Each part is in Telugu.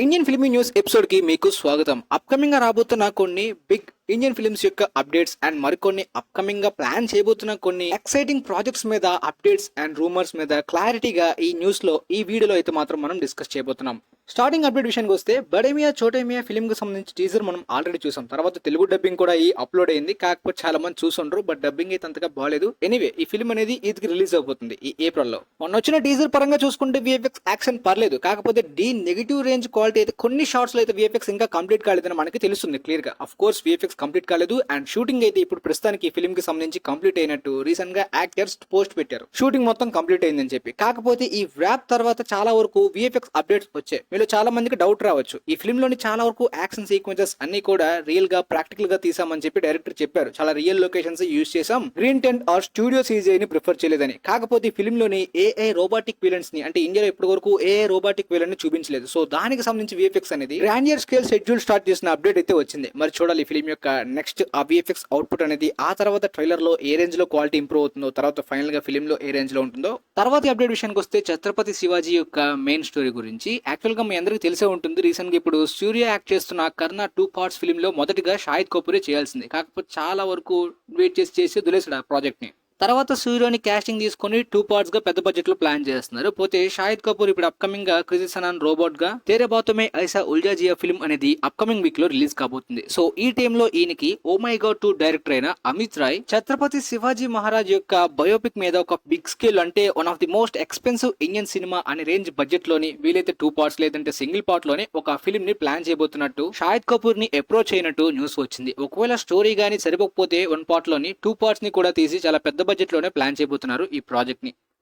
ఇండియన్ ఫిల్మీ న్యూస్ ఎపిసోడ్ కి మీకు స్వాగతం. అప్కమింగ్ గా రాబోతున్న కొన్ని బిగ్ ఇండియన్ ఫిల్మ్స్ యొక్క అప్డేట్స్ అండ్ మరికొన్ని అప్కమింగ్ గా ప్లాన్ చేయబోతున్న కొన్ని ఎక్సైటింగ్ ప్రాజెక్ట్స్ మీద అప్డేట్స్ అండ్ రూమర్స్ మీద క్లారిటీగా ఈ న్యూస్ లో ఈ వీడియోలో అయితే మాత్రం మనం డిస్కస్ చేయబోతున్నాం. స్టార్టింగ్ అప్డేట్ విషయానికి వస్తే బడే మియా చోటే మియా ఫిల్మ్ కి సంబంధించి టీజర్ మనం ఆల్రెడీ చూసాం. తర్వాత తెలుగు డబ్బింగ్ కూడా ఈ అప్లోడ్ అయింది. కాకపోతే చాలా మంది చూసుండ్రు, బట్ డబ్బింగ్ అయితే అంతగా బాగాలేదు. ఎనీవే ఈ ఫిల్మ్ అనేది ఈద్కి రిలీజ్ అవబోతుంది ఈ ఏప్రిల్ లో. మొన్న వచ్చిన టీజర్ పరంగా చూసుకుంటే విఎఫ్ఎక్స్ యాక్షన్ పర్లేదు, కాకపోతే నెగిటివ్ రేంజ్ క్వాలిటీ అయితే కొన్ని షార్ట్స్ లో అయితే విఎఫ్ఎక్స్ ఇంకా కంప్లీట్ కాలేదని మనకి తెలుస్తుంది క్లియర్ గా. అఫ్ కోర్స్ విఎఫ్ఎక్స్ కంప్లీట్ కాలేదు అండ్ షూటింగ్ అయితే ఇప్పుడు ప్రస్తుతానికి ఈ ఫిల్మ్ కి సంబంధించి కంప్లీట్ అయినట్టు రీసెంట్ గా యాక్టర్స్ పోస్ట్ పెట్టారు. షూటింగ్ మొత్తం కంప్లీట్ అయిందని చెప్పి. కాకపోతే ఈ వ్రాప్ తర్వాత చాలా వరకు విఎఫ్ఎక్స్ అప్డేట్స్ వచ్చాయి. మీలో చాలా మందికి డౌట్ రావచ్చు, ఈ ఫిల్మ్ లోని చాలా వరకు యాక్షన్ సీక్వెన్సెస్ అన్ని కూడా రియల్ గా ప్రాక్టికల్ గా తీసామని చెప్పి డైరెక్టర్ చెప్పారు. చాలా రియల్ లొకేషన్స్ యూజ్ చేసాం, green tent or studio CG ని ప్రిఫర్ చేయలేదని. కాకపోతే ఈ ఫిల్మ్ లోని ఏఐ రోబోటిక్ విలన్స్ ని, అంటే ఇండియాలో ఇప్పటి వరకు ఏఐ రోబోటిక్ విలన్ ని చూపించలేదు. సో దానికి సంబంధించి విఎఫ్ఎక్స్ అనేది గ్రాండియర్ స్కేల్ షెడ్యూల్ స్టార్ట్ చేసిన అప్డేట్ అయితే వచ్చింది. మరి చూడాలి ఈ ఫిల్మ్ యొక్క నెక్స్ట్ ఆ విఎఫ్ఎక్స్ అవుట్పుట్ అనేది, ఆ తర్వాత ట్రైలర్ లో ఏ రేంజ్ లో క్వాలిటీ ఇంప్రూవ్ అవుతుందో, తర్వాత ఫైనల్ గా ఫిల్మ్ లో ఏ రేంజ్ లో ఉంటుందో. తర్వాత అప్డేట్ విషయానికి వస్తే ఛత్రపతి శివాజీ యొక్క మెయిన్ స్టోరీ గురించి యాక్చువల్ గా మీ అందరికీ తెలిసే ఉంటుంది. రీసెంట్ గా ఇప్పుడు సూర్య యాక్ట్ చేస్తున్న కర్ణ 2 పార్ట్స్ ఫిల్మ్ లో మొదటిగా షాహిద్ కపూరే చేయాల్సింది. కాకపోతే చాలా వరకు వెయిట్ చేసి వదిలేసాడు ఆ ప్రాజెక్ట్ ని. తర్వాత సూర్యని కాస్టింగ్ తీసుకుని 2 పార్ట్స్ గా పెద్ద బడ్జెట్ లో ప్లాన్ చేస్తున్నారు. పోతే షాహిద్ కపూర్ ఇప్పుడు అప్కమింగ్ గా క్రిష్ సనాన్ రోబోట్ గా తేరే బాతుమే ఐసా ఉల్జా జియా ఫిల్మ్ అనేది అప్కమింగ్ వీక్ లో రిలీజ్ కాబోతుంది. సో ఈ టైమ్ లో ఈయనకి ఓ మై గాడ్ 2 డైరెక్టర్ అయిన అమిత్ రాయ్ ఛత్రపతి శివాజీ మహారాజ్ యొక్క బయోపిక్ మీద ఒక బిగ్ స్కేల్, అంటే one of the most expensive Indian cinema అనే రేంజ్ బడ్జెట్ లోని వీలైతే 2 పార్ట్స్ లేదంటే సింగిల్ పార్ట్ లోనే ఒక ఫిల్మ్ ని ప్లాన్ చేయబోతున్నట్టు షాహిద్ కపూర్ ని అప్రోచ్ అయినట్టు న్యూస్ వచ్చింది. ఒకవేళ స్టోరీ గానీ సరిపోకపోతే 1 పార్ట్ లోని 2 పార్ట్స్ ని కూడా తీసి చాలా పెద్ద బడ్జెట్ లోనే ప్లాన్ చేయబోతున్నారు ఈ ప్రాజెక్ట్ ని.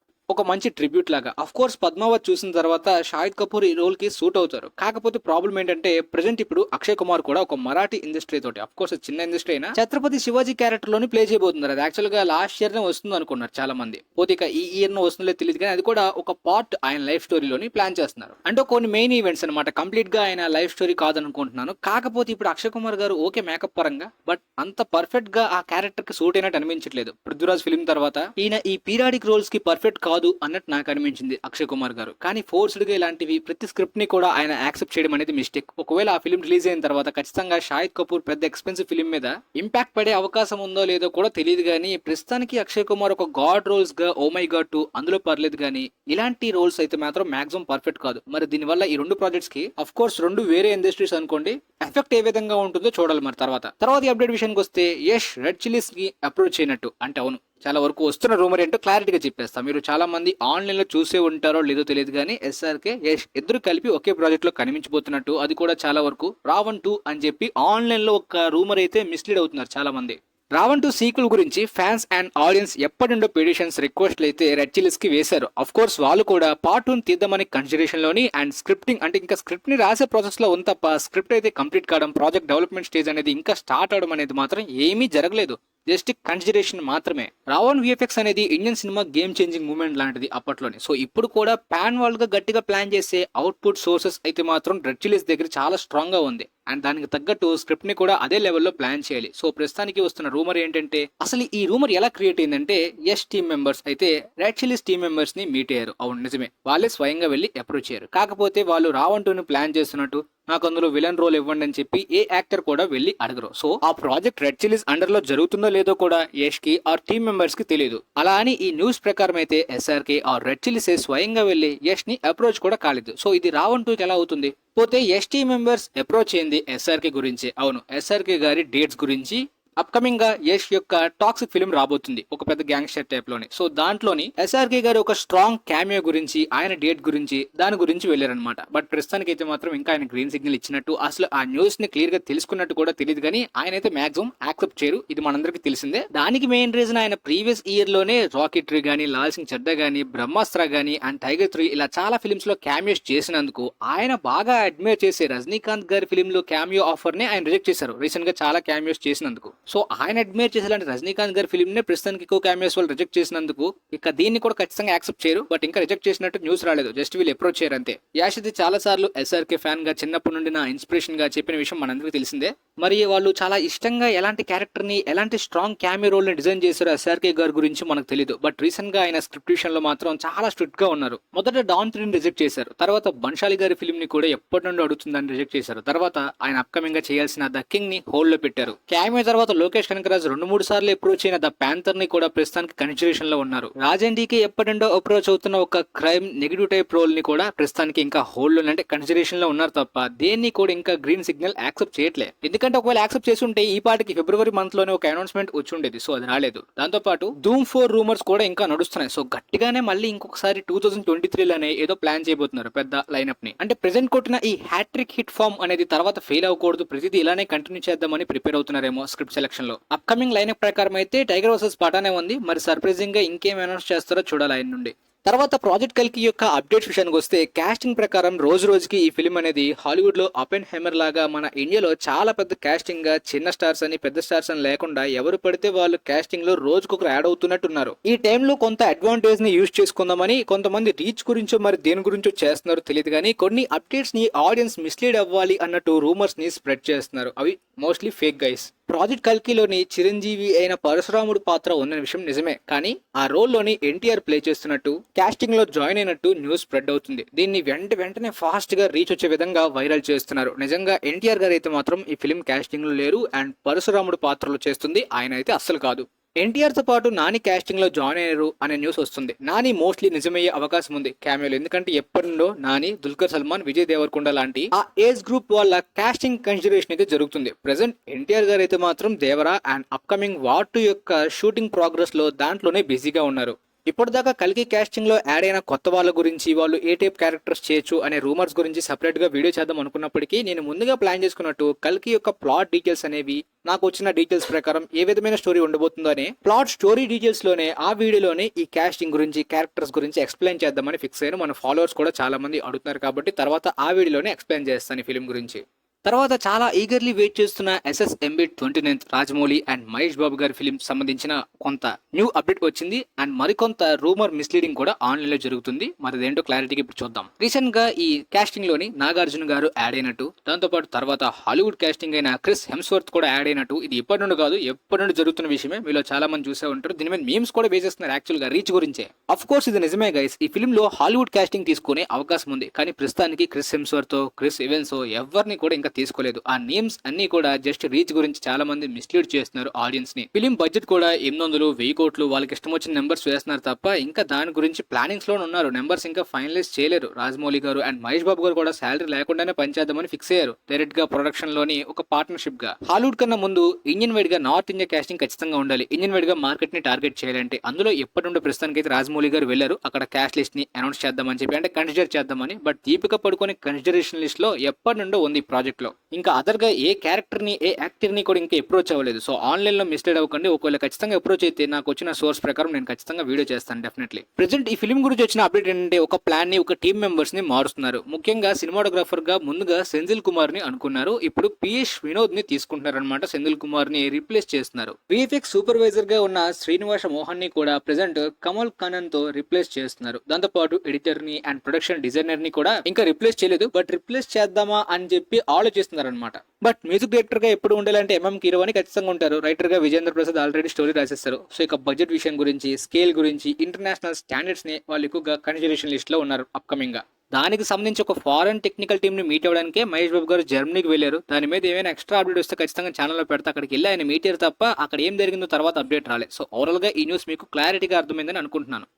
ఒక మంచి ట్రిబ్యూట్ లాగా. అఫ్ కోర్స్ పద్మావత్ చూసిన తర్వాత షాహిద్ కపూర్ ఈ రోల్ కి సూట్ అవుతారు. కాకపోతే ప్రాబ్లం ఏంటంటే ప్రెసెంట్ ఇప్పుడు అక్షయ్ కుమార్ కూడా ఒక మరాఠీ ఇండస్ట్రీ తోటి, అఫ్ కోర్స్ చిన్న ఇండస్ట్రీ అయినా ఛత్రపతి శివాజీ క్యారెక్టర్ లోని ప్లే చేయబోతున్నారు. అది యాక్చువల్ గా లాస్ట్ ఇయర్ నే వస్తుంది అనుకున్నారు చాలా మంది. పోతే ఇక ఈ ఇయర్ ను వస్తుందో తెలియదు, కానీ అది కూడా ఒక పార్ట్ ఆయన లైఫ్ స్టోరీలోని ప్లాన్ చేస్తున్నారు. అంటే కొన్ని మెయిన్ ఈవెంట్స్ అనమాట, కంప్లీట్ గా ఆయన లైఫ్ స్టోరీ కాదనుకుంటున్నాను. కాకపోతే ఇప్పుడు అక్షయ్ కుమార్ గారు ఓకే మేకప్ పరంగా, బట్ అంత పర్ఫెక్ట్ గా ఆ క్యారెక్టర్ కి సూట్ అయినట్టు అనిపించట్లేదు. పృథ్వీరాజ్ ఫిల్మ్ తర్వాత ఈయన ఈ పీరియాడిక్ రోల్స్ కి పర్ఫెక్ట్ కాదు అన్నట్టు నాకు అనిపించింది అక్షయ్ కుమార్ గారు. కానీ ఫోర్స్డ్ గా ఇలాంటివి ప్రతి స్క్రిప్ట్ ని కూడా ఆయన యాక్సెప్ట్ చేయడం అనేది మిస్టేక్. ఒకవేళ ఆ ఫిల్మ్ రిలీజ్ అయిన తర్వాత ఖచ్చితంగా షాహిద్ కపూర్ పెద్ద ఎక్స్పెన్సివ్ ఫిల్మ్ మీద ఇంపాక్ట్ పడే అవకాశం ఉందో లేదో కూడా తెలియదు. కానీ ప్రస్తుతానికి అక్షయ్ కుమార్ ఒక గాడ్ రోల్స్ గా ఓ మై గాడ్ 2 అందులో పర్లేదు, కానీ ఇలాంటి రోల్స్ అయితే మాత్రం మాక్సిమం పర్ఫెక్ట్ కాదు. మరి దీనివల్ల ఈ 2 ప్రాజెక్ట్స్ కి అఫ్ కోర్స్ 2 వేరే ఇండస్ట్రీస్ అనుకోండి, ఎఫెక్ట్ ఏ విధంగా ఉంటుందో చూడాలి. మరి తర్వాత ఈ అప్డేట్ విషయానికి వస్తే యష్ రెడ్ చిల్లీస్ కి అప్రోచ్ అయినట్టు, అంటే అవును చాలా వరకు వస్తున్న రూమర్ ఏంటో క్లారిటీగా చెప్పేస్తా. మీరు చాలా మంది ఆన్లైన్ లో చూసే ఉంటారో లేదో తెలియదు, కానీ ఎస్ఆర్కే యష్ ఇద్దరు కలిపి ఒకే ప్రాజెక్ట్ లో కనిపించబోతున్నట్టు, అది కూడా చాలా వరకు రావణ్ 2 అని చెప్పి ఆన్లైన్ లో ఒక రూమర్ అయితే మిస్లీడ్ అవుతున్నారు చాలా మంది. రావణ్ 2 సీక్వెల్ గురించి ఫ్యాన్స్ అండ్ ఆడియన్స్ ఎప్పటి నుండో పిటిషన్స్ రిక్వెస్ట్లు అయితే రెడ్ చిల్లీస్ కి వేశారు. అఫ్ కోర్స్ వాళ్ళు కూడా పార్ట్ 2 తీద్దామని కన్సిడరేషన్ లోని అండ్ స్క్రిప్టింగ్, అంటే ఇంకా స్క్రిప్ట్ ని రాసే ప్రాసెస్ లో ఉంది తప్ప స్క్రిప్ట్ అయితే కంప్లీట్ కావడం, ప్రాజెక్ట్ డెవలప్మెంట్ స్టేజ్ అనేది ఇంకా స్టార్ట్ అవడం అనేది మాత్రం ఏమీ జరగలేదు. జస్ట్ కన్సిడరేషన్ మాత్రమే. రావణ్ విఎఫ్ఎక్స్ అనేది Indian cinema game changing moment లాంటిది అప్పట్లోనే. సో ఇప్పుడు కూడా పాన్ వరల్డ్ గా గట్టిగా ప్లాన్ చేసే అవుట్పుట్ సోర్సెస్ అయితే మాత్రం రెడ్ చిల్లీస్ దగ్గర చాలా స్ట్రాంగ్ గా ఉంది. అండ్ దానికి తగ్గట్టు స్క్రిప్ట్ ని కూడా అదే లెవెల్లో ప్లాన్ చేయాలి. సో ప్రస్తుతానికి వస్తున్న రూమర్ ఏంటంటే, అసలు ఈ రూమర్ ఎలా క్రియేట్ అయిందంటే యష్ టీమ్ మెంబర్స్ అయితే రెడ్ చిల్లీస్ టీమ్ మెంబర్స్ ని మీట్ అయ్యారు. అవును నిజమే, వాళ్ళే స్వయంగా వెళ్లి అప్రోచ్ అయ్యారు. కాకపోతే వాళ్ళు రావణ్ 2 ని ప్లాన్ చేస్తున్నట్టు, నాకు అందులో విలన్ రోల్ ఇవ్వండి అని చెప్పి ఏ యాక్టర్ కూడా వెళ్లి అడగరు. సో ఆ ప్రాజెక్ట్ రెడ్ చిల్లీస్ అండర్ లో జరుగుతుందో లేదో కూడా యష్ కి ఆర్ టీమ్ మెంబర్స్ కి తెలియదు. అలా అని ఈ న్యూస్ ప్రకారం అయితే ఎస్ఆర్కే ఆర్ రెడ్ చిల్లీస్ స్వయంగా వెళ్లి యష్ ని అప్రోచ్ కూడా కాలేదు. సో ఇది రావణ్ 2 కి ఎలా అవుతుంది? పోతే యష్ టీమ్ మెంబర్స్ అప్రోచ్ అయింది ఎస్ఆర్కే గురించి. అవును, ఎస్ఆర్కే గారి డేట్స్ గురించి. అప్కమింగ్ గా యష్ యొక్క టాక్సిక్ ఫిల్మ్ రాబోతుంది ఒక పెద్ద గ్యాంగ్స్టర్ టైప్ లోని. సో దాంట్లోని ఎస్ఆర్కే గారు ఒక స్ట్రాంగ్ క్యామియో గురించి, ఆయన డేట్ గురించి, దాని గురించి వెళ్ళారనమాట. బట్ ప్రస్తుతానికి అయితే మాత్రం ఇంకా ఆయన గ్రీన్ సిగ్నల్ ఇచ్చినట్టు, అసలు ఆ న్యూస్ ని క్లియర్ గా తెలుసుకున్నట్టు కూడా తెలియదు. కానీ ఆయన అయితే మాక్సిమం యాక్సెప్ట్ చేయరు, ఇది మనందరికి తెలిసిందే. దానికి మెయిన్ రీజన్ ఆయన ప్రీవియస్ ఇయర్ లోనే రాకెట్రీ గానీ, లాల్ సింగ్ చడ్డా గానీ, బ్రహ్మాస్త్ర గానీ అండ్ టైగర్ 3 ఇలా చాలా ఫిల్మ్స్ లో క్యామియోస్ చేసినందుకు ఆయన బాగా అడ్మైర్ చేసే రజనీకాంత్ గారి ఫిల్మ్ లో క్యామియో ఆఫర్ ని ఆయన రిజెక్ట్ చేశారు రీసెంట్ గా చాలా క్యామియోస్ చేసినందుకు. సో ఆయన అడ్మైర్ చేసేలాంటి రజనీకాంత్ గారి ఫిల్మ్ నే ప్రస్తుతానికి ఎక్కువ క్యామియోస్ వాళ్ళు రిజెక్ట్ చేసినందుకు ఇక దీన్ని కూడా ఖచ్చితంగా యాక్సెప్ట్ చేయరు. బట్ ఇంకా రిజెక్ట్ చేసినట్టు న్యూస్ రాలేదు, జస్ట్ వీళ్ళు అప్రోచ్ చేయరు అంతే. యాష్ ఇది చాలా సార్లు ఎస్ఆర్కే ఫ్యాన్ గా చిన్నప్పటి నుండి నా ఇన్స్పిరేషన్ గా చెప్పిన విషయం మనందరికీ తెలిసిందే. మరి వాళ్ళు చాలా ఇష్టంగా ఎలాంటి క్యారెక్టర్ ని, ఎలాంటి స్ట్రాంగ్ క్యామియో రోల్ ని డిజైన్ చేశారు ఎస్ఆర్కే గారి గురించి మనకు తెలియదు. బట్ రీసెంట్ గా ఆయన స్క్రిప్ట్ విషయంలో మాత్రం చాలా స్ట్రిక్ట్ గా ఉన్నారు. మొదట డాన్ 3 ని రిజెక్ట్ చేశారు, తర్వాత బన్షాలి గారి ఫిల్మ్ ని కూడా ఎప్పటి నుండి అడుగుతుందని రిజెక్ట్ చేశారు. తర్వాత ఆయన అప్కమింగ్ గా చేయాల్సిన ద కింగ్ ని హోల్డ్ లో పెట్టారు. క్యామియో తర్వాత లోకేష్ కనకరాజ్ 2-3 సార్లు అప్రోచ్ అయిన ద ప్యాంథర్ ని కూడా ప్రస్తుతానికి కన్సిడరేషన్ లో ఉన్నారు. రాజెండీకి ఎప్పటి నుండో అప్రోచ్ అవుతున్న ఒక క్రైమ్ నెగిటివ్ టైప్ రోల్ ని కూడా ప్రస్తుతానికి ఇంకా హోల్డ్ లో అంటే కన్సిడరేషన్ లో ఉన్నారు తప్ప దేన్ని కూడా ఇంకా గ్రీన్ సిగ్నల్ యాక్సెప్ట్ చేయట్లే. ఎందుకంటే ఒకవేళ యాక్సెప్ట్ చేసి ఉంటే ఈ పాటికి ఫిబ్రవరి మంత్ లోనే ఒక అనౌన్స్మెంట్ వచ్చి ఉండేది. సో అది రాలేదు. దాంతో పాటు ధూమ్ 4 రూమర్స్ కూడా ఇంకా నడుస్తున్నాయి. సో గట్టిగానే మళ్ళీ ఇంకొకసారి 2023 లోనే ఏదో ప్లాన్ చేయబోతున్నారు పెద్ద లైనప్ ని. అంటే ప్రెజెంట్ కొట్టిన ఈ హ్యాట్రిక్ హిట్ ఫామ్ అనేది తర్వాత ఫెయిల్ అవ్వకూడదు, ప్రతిదీ ఇలానే కంటిన్యూ చేద్దామని ప్రిపేర్ అవుతున్నారేమో స్క్రిప్ట్ సెలక్షన్ లో. అప్కమింగ్ లైనప్ ప్రకారం అయితే టైగర్ వర్సెస్ పఠానే ఉంది. మరి సర్ప్రైజింగ్ గా ఇంకేం అనౌన్స్ చేస్తారో చూడాలి ఆయన నుండి. తర్వాత ప్రాజెక్ట్ కల్కి యొక్క అప్డేట్స్ విషయానికి వస్తే కాస్టింగ్ ప్రకారం రోజు రోజుకి ఈ ఫిల్మ్ అనేది హాలీవుడ్ లో అపెన్ హెమర్ లాగా మన ఇండియాలో చాలా పెద్ద కాస్టింగ్ గా చిన్న స్టార్స్ అని పెద్ద స్టార్స్ అని లేకుండా ఎవరు పడితే వాళ్ళు కాస్టింగ్ లో రోజుకొకరు యాడ్ అవుతున్నట్టున్నారు. ఈ టైంలో కొంత అడ్వాంటేజ్ ని యూజ్ చేసుకుందామని కొంతమంది రీచ్ గురించో మరి దేని గురించో చేస్తున్నారో తెలియదు కానీ కొన్ని అప్డేట్స్ ని ఆడియన్స్ మిస్లీడ్ అవ్వాలి అన్నట్టు రూమర్స్ ని స్ప్రెడ్ చేస్తున్నారు. అవి మోస్ట్లీ ఫేక్ గైస్. ప్రాజెక్ట్ కల్కిలోని చిరంజీవి అయిన పరశురాముడు పాత్ర ఉన్న విషయం నిజమే, కానీ ఆ రోల్లోని ఎన్టీఆర్ ప్లే చేస్తున్నట్టు కాస్టింగ్ లో జాయిన్ అయినట్టు న్యూస్ స్ప్రెడ్ అవుతుంది. దీన్ని వెంటనే ఫాస్ట్ గా రీచ్ వచ్చే విధంగా వైరల్ చేస్తున్నారు. నిజంగా ఎన్టీఆర్ గారు అయితే మాత్రం ఈ ఫిల్మ్ కాస్టింగ్ లో లేరు అండ్ పరశురాముడు పాత్రలో చేస్తుంది ఆయన అయితే అస్సలు కాదు. ఎన్టీఆర్ తో పాటు నాని కాస్టింగ్ లో జాయిన్ అయ్యారు అనే న్యూస్ వస్తుంది. నాని మోస్ట్లీ నిజమయ్యే అవకాశం ఉంది క్యామియోలో, ఎందుకంటే ఎప్పటి నుండో నాని, దుల్కర్ సల్మాన్, విజయ్ దేవరకొండ లాంటి ఆ ఏజ్ గ్రూప్ వాళ్ళ కాస్టింగ్ కన్సిడరేషన్ అయితే జరుగుతుంది. ప్రెసెంట్ ఎన్టీఆర్ గారు అయితే మాత్రం దేవరా అండ్ అప్కమింగ్ వార్ 2 యొక్క షూటింగ్ ప్రోగ్రెస్ లో దాంట్లోనే బిజీగా ఉన్నారు. ఇప్పటిదాకా కల్కి కాస్టింగ్ లో యాడ్ అయిన కొత్త వాళ్ళ గురించి, వాళ్ళు ఏ టైప్ క్యారెక్టర్స్ చేయొచ్చు అనే రూమర్స్ గురించి సెపరేట్ గా వీడియో చేద్దాం అనుకున్నప్పటికీ నేను ముందుగా ప్లాన్ చేసుకున్నట్టు కల్కి యొక్క ప్లాట్ డీటెయిల్స్ అనేవి నాకు వచ్చిన డీటెయిల్స్ ప్రకారం ఏ విధమైన స్టోరీ ఉండబోతుందో అనే ప్లాట్ స్టోరీ డీటెయిల్స్ లోనే ఆ వీడియోలోనే ఈ కాస్టింగ్ గురించి, క్యారెక్టర్స్ గురించి ఎక్స్ప్లెయిన్ చేద్దామని ఫిక్స్ అయ్యాను. మన ఫాలోవర్స్ కూడా చాలా మంది అడుగుతున్నారు కాబట్టి తర్వాత ఆ వీడియోలోనే ఎక్స్ప్లెయిన్ చేస్తాను ఈ ఫిల్మ్ గురించి. తర్వాత చాలా ఈగర్లీ వెయిట్ చేస్తున్న SSMB 29th Rajamouli and Mahesh Babu గారి ఫిలిం సంబంధించిన కొంత న్యూ అప్డేట్ వచ్చింది అండ్ మరికొంత రూమర్ మిస్లీడింగ్ కూడా ఆన్లైన్ లో జరుగుతుంది. మరి అదేంటో క్లారిటీకి ఇప్పుడు చూద్దాం. రీసెంట్ గా ఈ కాస్టింగ్ లోని నాగార్జున గారు యాడ్ అయినట్టు, దాంతో పాటు తర్వాత హాలీవుడ్ కాస్టింగ్ అయిన క్రిస్ హెమ్స్వర్త్ కూడా యాడ్ అయినట్టు, ఇది ఇప్పటి నుండి కాదు ఎప్పటి నుండి జరుగుతున్న విషయమే. మీలో చాలా మంది చూసే ఉంటారు. దీని మీద మీమ్స్ కూడా వేసేస్తున్నారు యాక్చువల్ గా రీచ్ గురించే. అఫ్ కోర్స్ ఇది నిజమే గైస్, ఈ ఫిల్మ్ లో హాలీవుడ్ కాస్టింగ్ తీసుకునే అవకాశం ఉంది, కానీ ప్రస్తుతానికి క్రిస్ హెమ్స్వర్త్, క్రిస్ ఎవెన్స్ ఎవరిని కూడా ఇంకా తీసుకోలేదు. ఆ నేమ్స్ అన్ని కూడా జస్ట్ రీచ్ గురించి చాలా మంది మిస్లీడ్ చేస్తున్నారు ఆడియన్స్ ని. ఫిలిం బడ్జెట్ కూడా 800-1000 కోట్లు వాళ్ళకి ఇష్టం వచ్చిన నెంబర్స్ వేస్తున్నారు తప్ప ఇంకా దాని గురించి ప్లానింగ్స్ లో ఉన్నారు. నెంబర్స్ ఇంకా ఫైనలైజ్ చేయలేరు. రాజమౌళి గారు అండ్ మహేష్ బాబు గారు కూడా శాలరీ లేకుండానే పనిచేద్దామని ఫిక్స్ అయ్యారు డైరెక్ట్ గా ప్రొడక్షన్ లోని ఒక పార్ట్నర్షిప్ గా. హాలీవుడ్ కన్నా ముందు ఇండియన్ వైడ్ గా నార్త్ ఇండియా కాస్టింగ్ ఖచ్చితంగా ఉండాలి. ఇండియన్ వైడ్ గా మార్కెట్ ని టార్గెట్ చేయాలంటే అందులో ఎప్పటి నుండి ప్రస్తుతానికి అయితే రాజమౌళి గారు వెళ్లారు అక్కడ క్యాస్ట్ లిస్ట్ ని అనౌన్స్ చేద్దామని చెప్పి, అంటే కన్సిడర్ చేద్దామని. బట్ దీపిక పడుకొని కన్సిడరేషన్ లిస్ట్ లో ఎప్పటి నుండో ఉంది ఈ ప్రాజెక్ట్ లో. ఇంకా అదర్ గా ఏ క్యారెక్టర్ ని, ఏ యాక్టర్ ని కూడా ఇంకా అప్రోచ్ అవ్వలేదు. సో ఆన్లైన్ లో మిస్లీడ్ అవ్వకండి. ఒకవేళ ఖచ్చితంగా అప్రోచ్ అయితే నాకు వచ్చిన సోర్స్ ప్రకారం నేను ఖచ్చితంగా వీడియో చేస్తాను డెఫినెట్లీ. ప్రెజెంట్ ఈ ఫిల్మ్ గురించి వచ్చిన అప్డేట్ ఏంటంటే ఒక ప్లాన్ ని, ఒక టీమ్ మెంబర్స్ ని మారుస్తున్నారు. ముఖ్యంగా సినిమాటోగ్రాఫర్ గా ముందుగా సెంజిల్ కుమార్ ని అనుకున్నారు. ఇప్పుడు పిఎస్ వినోద్ ని తీసుకుంటున్నారు అనమాట. సెంజిల్ కుమార్ ని రీప్లేస్ చేస్తున్నారు. VFX సూపర్వైజర్ గా ఉన్న శ్రీనివాస మోహన్ ని కూడా ప్రెజెంట్ కమల్ కనన్ తో రీప్లేస్ చేస్తున్నారు. దాంతో పాటు ఎడిటర్ ని అండ్ ప్రొడక్షన్ డిజైనర్ ని కూడా ఇంకా రీప్లేస్ చేయలేదు, బట్ రీప్లేస్ చేద్దామా అని చెప్పి ఆలోచిస్తున్నారు అనమాట. బట్ మ్యూజిక్ డైరెక్టర్ గా ఎప్పుడు ఉండాలంటే MM కీరవాణి ఖచ్చితంగా ఉంటారు. రైటర్ గా విజేంద్ర ప్రసాద్ ఆల్రెడీ స్టోరీ రాసేస్తారు. సో ఇక బడ్జెట్ విషయం గురించి, స్కేల్ గురించి, ఇంటర్నేషనల్ స్టాండర్డ్స్ ని వాళ్ళు ఎక్కువగా కన్సిడరేషన్ లిస్ట్ లో ఉన్నారు అప్కమింగ్ గా. దానికి సంబంధించి ఒక ఫారెన్ టెక్నికల్ టీమ్ ని మీట్ అవ్వడానికే మహేష్ బాబు గారు జర్మనీకి వెళ్లారు. దాని మీద ఏమైనా ఎక్స్ట్రా అప్డేట్ వస్తే ఖచ్చితంగా ఛానల్లో పెడతా. అక్కడికి వెళ్ళి ఆయన మీట్ అయ్యారు తప్ప అక్కడ ఏం జరిగిందో తర్వాత అప్డేట్ రాలేదు. సో ఓవరాల్ గా ఈ న్యూస్ మీకు క్లారిటీగా అర్థమైందని అనుకుంటున్నాను.